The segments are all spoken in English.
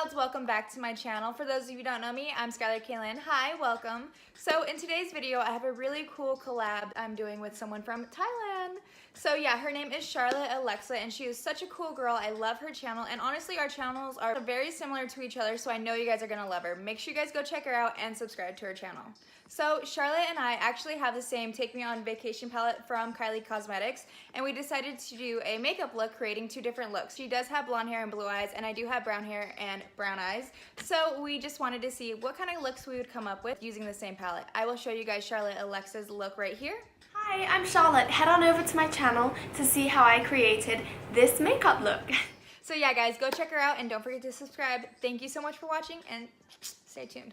Clouds, welcome back to my channel. For those of you who don't know me, I'm Skyler Kaylin. Hi, welcome. So in today's video, I have a really cool collab I'm doing with someone from Thailand. So yeah, her name is CHARLOTTEALEXA and she is such a cool girl. I love her channel and honestly our channels are very similar to each other, so I know you guys are gonna love her. Make sure you guys go check her out and subscribe to her channel. So Charlotte and I actually have the same Take Me On Vacation palette from Kylie Cosmetics, and we decided to do a makeup look creating two different looks. She does have blonde hair and blue eyes, and I do have brown hair and brown eyes. So we just wanted to see what kind of looks we would come up with using the same palette. I will show you guys CHARLOTTEALEXA's look right here. Hi, I'm Charlotte. Head on over to my channel to see how I created this makeup look. So yeah guys, go check her out and don't forget to subscribe. Thank you so much for watching and stay tuned.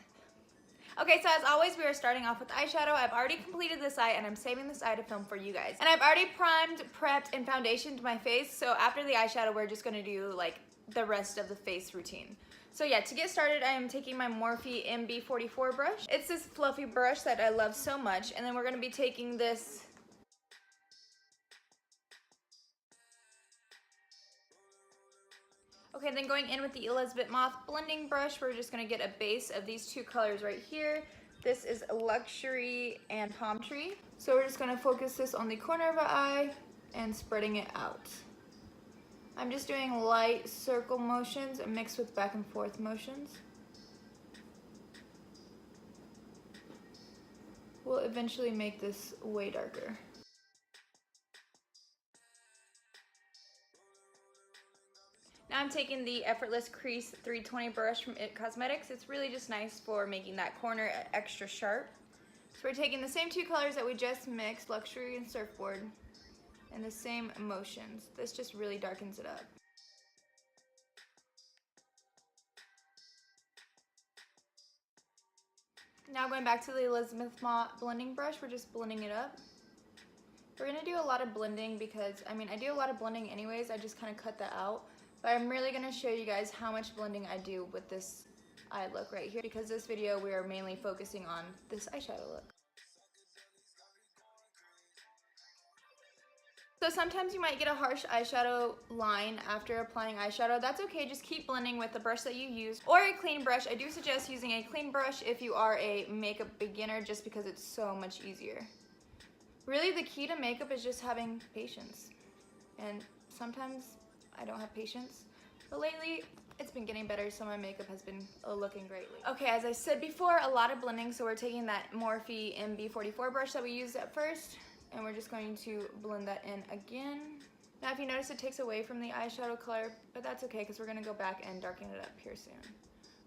Okay, so as always, we are starting off with eyeshadow. I've already completed this eye and I'm saving this eye to film for you guys. And I've already primed, prepped, and foundationed my face. So after the eyeshadow, we're just gonna do like the rest of the face routine. So yeah, to get started, I am taking my Morphe MB44 brush. It's this fluffy brush that I love so much. And then we're gonna be taking this Okay, then going in with the Elizabeth Moth blending brush, we're just gonna get a base of these two colors right here. This is Luxury and Palm Tree. So we're just gonna focus this on the corner of the eye and spreading it out. I'm just doing light circle motions mixed with back and forth motions. We'll eventually make this way darker. Now I'm taking the Effortless Crease 320 brush from It Cosmetics. It's really just nice for making that corner extra sharp. So we're taking the same two colors that we just mixed, Luxury and Surfboard, and the same motions. This just really darkens it up. Now going back to the Elizabeth Moth blending brush, we're just blending it up. We're gonna do a lot of blending because, I do a lot of blending anyways, I just kind of cut that out. But I'm really going to show you guys how much blending I do with this eye look right here, because this video we are mainly focusing on this eyeshadow look. So sometimes you might get a harsh eyeshadow line after applying eyeshadow. That's okay, just keep blending with the brush that you use or a clean brush. I do suggest using a clean brush if you are a makeup beginner just because it's so much easier. Really the key to makeup is just having patience, and sometimes I don't have patience, but lately it's been getting better, so my makeup has been looking great. Okay, as I said before, a lot of blending, so we're taking that Morphe MB44 brush that we used at first, and we're just going to blend that in again. Now if you notice, it takes away from the eyeshadow color, but that's okay because we're going to go back and darken it up here soon.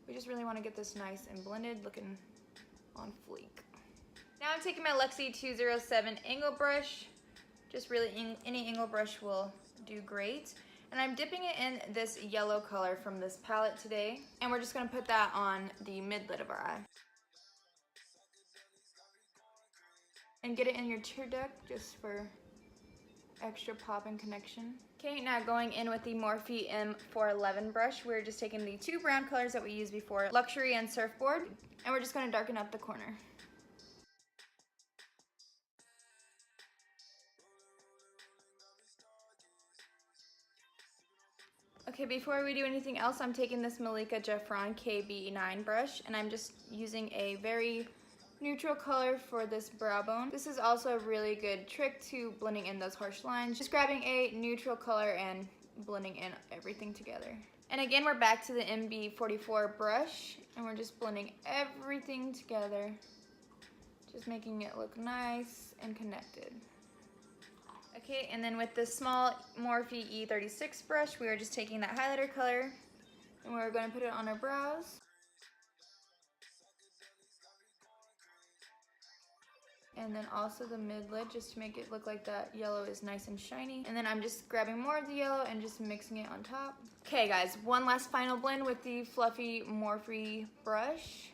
We just really want to get this nice and blended, looking on fleek. Now I'm taking my Luxie 207 angle brush. Just really any angle brush will do great. And I'm dipping it in this yellow color from this palette today. And we're just gonna put that on the mid-lid of our eye. And get it in your tear duct just for extra pop and connection. Okay, now going in with the Morphe M411 brush, we're just taking the two brown colors that we used before, Luxury and Surfboard, and we're just gonna darken up the corner. Okay, before we do anything else, I'm taking this Malika Jeffron KB9 brush, and I'm just using a very neutral color for this brow bone. This is also a really good trick to blending in those harsh lines. Just grabbing a neutral color and blending in everything together. And again, we're back to the MB44 brush, and we're just blending everything together. Just making it look nice and connected. Okay, and then with this small Morphe E36 brush, we are just taking that highlighter color and we're going to put it on our brows. And then also the mid-lid, just to make it look like that yellow is nice and shiny. And then I'm just grabbing more of the yellow and just mixing it on top. Okay guys, one last final blend with the fluffy Morphe brush.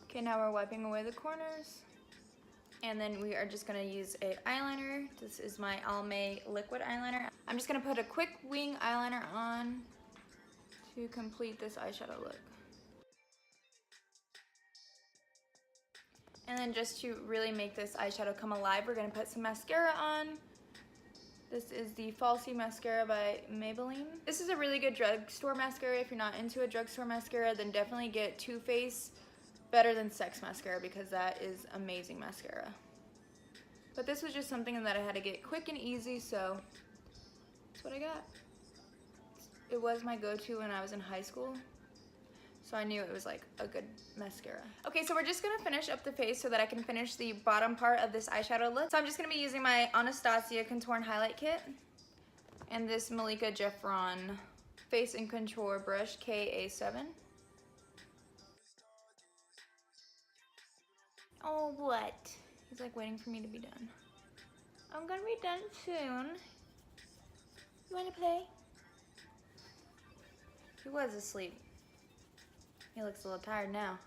Okay, now we're wiping away the corners. And then we are just gonna use a eyeliner. This is my Almay liquid eyeliner. I'm just gonna put a quick wing eyeliner on to complete this eyeshadow look. And then just to really make this eyeshadow come alive, we're gonna put some mascara on. This is the Falsy Mascara by Maybelline. This is a really good drugstore mascara. If you're not into a drugstore mascara, then definitely get Too Faced Better Than Sex mascara because that is amazing mascara. But this was just something that I had to get quick and easy, so that's what I got. It was my go-to when I was in high school, so I knew it was like a good mascara. Okay, so we're just gonna finish up the face so that I can finish the bottom part of this eyeshadow look. So I'm just gonna be using my Anastasia Contour and Highlight Kit and this Malika Jeffron Face and Contour Brush KA7. Oh, what? He's like waiting for me to be done. I'm gonna be done soon. You wanna play? He was asleep. He looks a little tired now.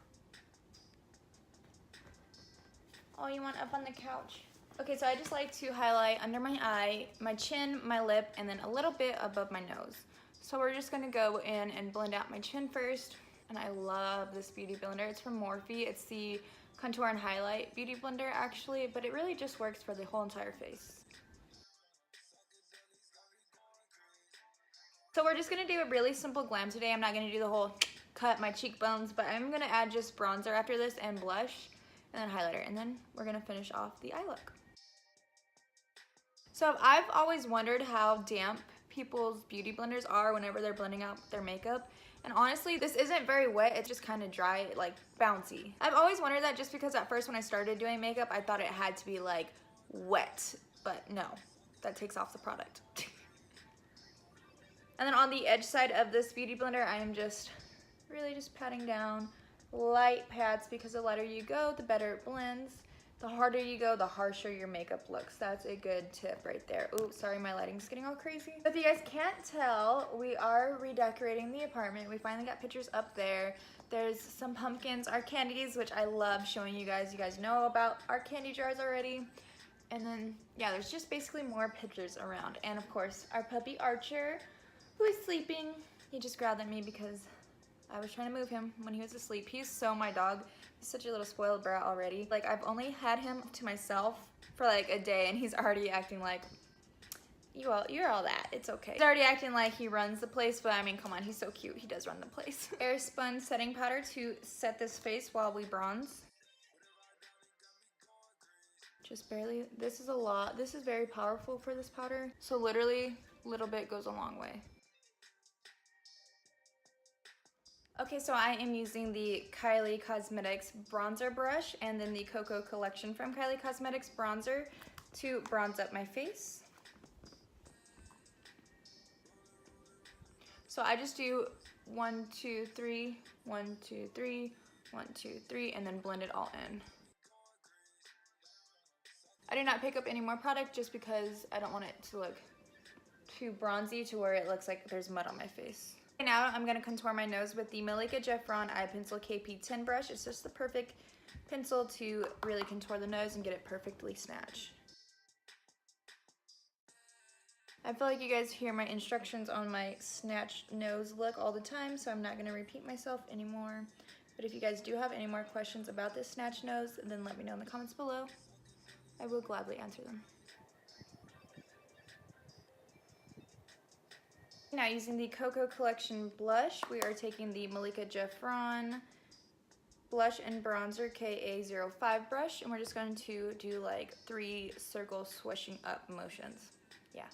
Oh, you want up on the couch? Okay, so I just like to highlight under my eye, my chin, my lip, and then a little bit above my nose. So we're just gonna go in and blend out my chin first. And I love this beauty blender. It's from Morphe. It's the Contour and Highlight Beauty Blender actually, but it really just works for the whole entire face. So we're just gonna do a really simple glam today. I'm not gonna do the whole cut my cheekbones, but I'm gonna add just bronzer after this and blush and then highlighter, and then we're gonna finish off the eye look. So I've always wondered how damp people's beauty blenders are whenever they're blending out their makeup, and honestly this isn't very wet, it's just kind of dry, like bouncy. I've always wondered that just because at first when I started doing makeup I thought it had to be like wet, but no, that takes off the product. And then on the edge side of this beauty blender I am just really just patting down light pats because the lighter you go, the better it blends. The harder you go, the harsher your makeup looks. That's a good tip right there. Oh, sorry, my lighting's getting all crazy. If you guys can't tell, we are redecorating the apartment. We finally got pictures up there. There's some pumpkins, our candies, which I love showing you guys. You guys know about our candy jars already. And then, yeah, there's just basically more pictures around. And of course, our puppy Archer, who is sleeping. He just growled at me because I was trying to move him when he was asleep. He's so my dog. He's such a little spoiled brat already. Like, I've only had him to myself for like a day and he's already acting like, you're all that, it's okay. He's already acting like he runs the place, but I mean, come on, he's so cute, he does run the place. Airspun setting powder to set this face while we bronze. Just barely, this is a lot. This is very powerful for this powder. So literally, a little bit goes a long way. Okay, so I am using the Kylie Cosmetics bronzer brush and then the Cocoa Collection from Kylie Cosmetics bronzer to bronze up my face. So I just do 1, 2, 3, 1, 2, 3, 1, 2, 3, and then blend it all in. I did not pick up any more product just because I don't want it to look too bronzy to where it looks like there's mud on my face. Now I'm going to contour my nose with the Malika Jeffron Eye Pencil KP10 brush. It's just the perfect pencil to really contour the nose and get it perfectly snatched. I feel like you guys hear my instructions on my snatched nose look all the time, so I'm not going to repeat myself anymore. But if you guys do have any more questions about this snatched nose, then let me know in the comments below. I will gladly answer them. Now using the Cocoa Collection blush, we are taking the Malika Jeffron Blush and Bronzer KA05 brush, and we're just going to do like 3 circle swishing up motions. Yeah.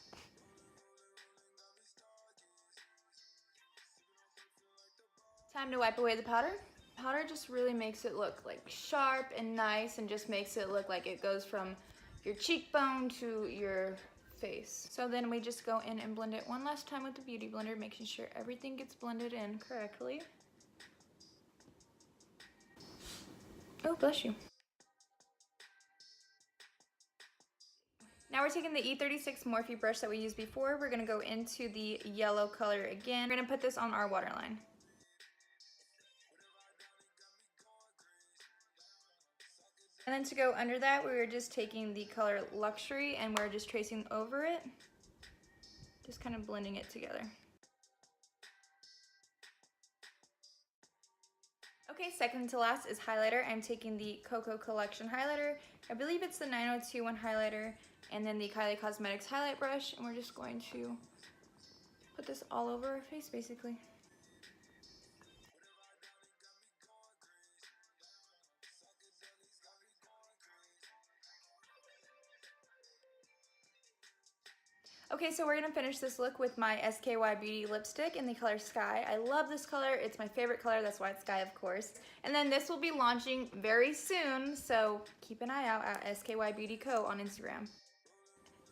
Time to wipe away the powder. Powder just really makes it look like sharp and nice and just makes it look like it goes from your cheekbone to your face. So then we just go in and blend it one last time with the Beauty Blender, making sure everything gets blended in correctly. Oh, bless you. Now we're taking the E36 Morphe brush that we used before. We're gonna go into the yellow color again. We're gonna put this on our waterline. And then to go under that, we were just taking the color Luxury and we're just tracing over it. Just kind of blending it together. Okay, second to last is highlighter. I'm taking the Cocoa Collection highlighter. I believe it's the 9021 highlighter. and then the Kylie Cosmetics highlight brush, and we're just going to put this all over our face basically. Okay, so we're gonna finish this look with my SKY Beauty lipstick in the color Sky. I love this color, it's my favorite color, that's why it's Sky, of course. And then this will be launching very soon, so keep an eye out at SKY Beauty Co. on Instagram.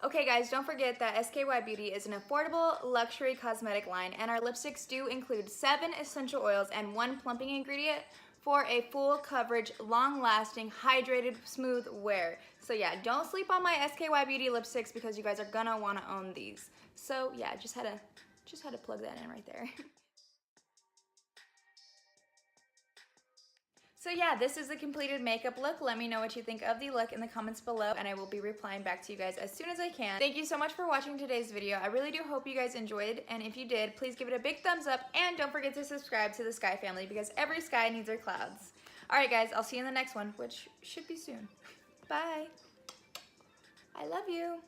Okay guys, don't forget that SKY Beauty is an affordable luxury cosmetic line, and our lipsticks do include 7 essential oils and 1 plumping ingredient for a full coverage, long-lasting, hydrated, smooth wear. So yeah, don't sleep on my SKY Beauty lipsticks because you guys are gonna wanna own these. So yeah, just had to plug that in right there. So yeah, this is the completed makeup look. Let me know what you think of the look in the comments below, and I will be replying back to you guys as soon as I can. Thank you so much for watching today's video. I really do hope you guys enjoyed, and if you did, please give it a big thumbs up, and don't forget to subscribe to the Sky family because every sky needs their clouds. Alright guys, I'll see you in the next one, which should be soon. Bye! I love you!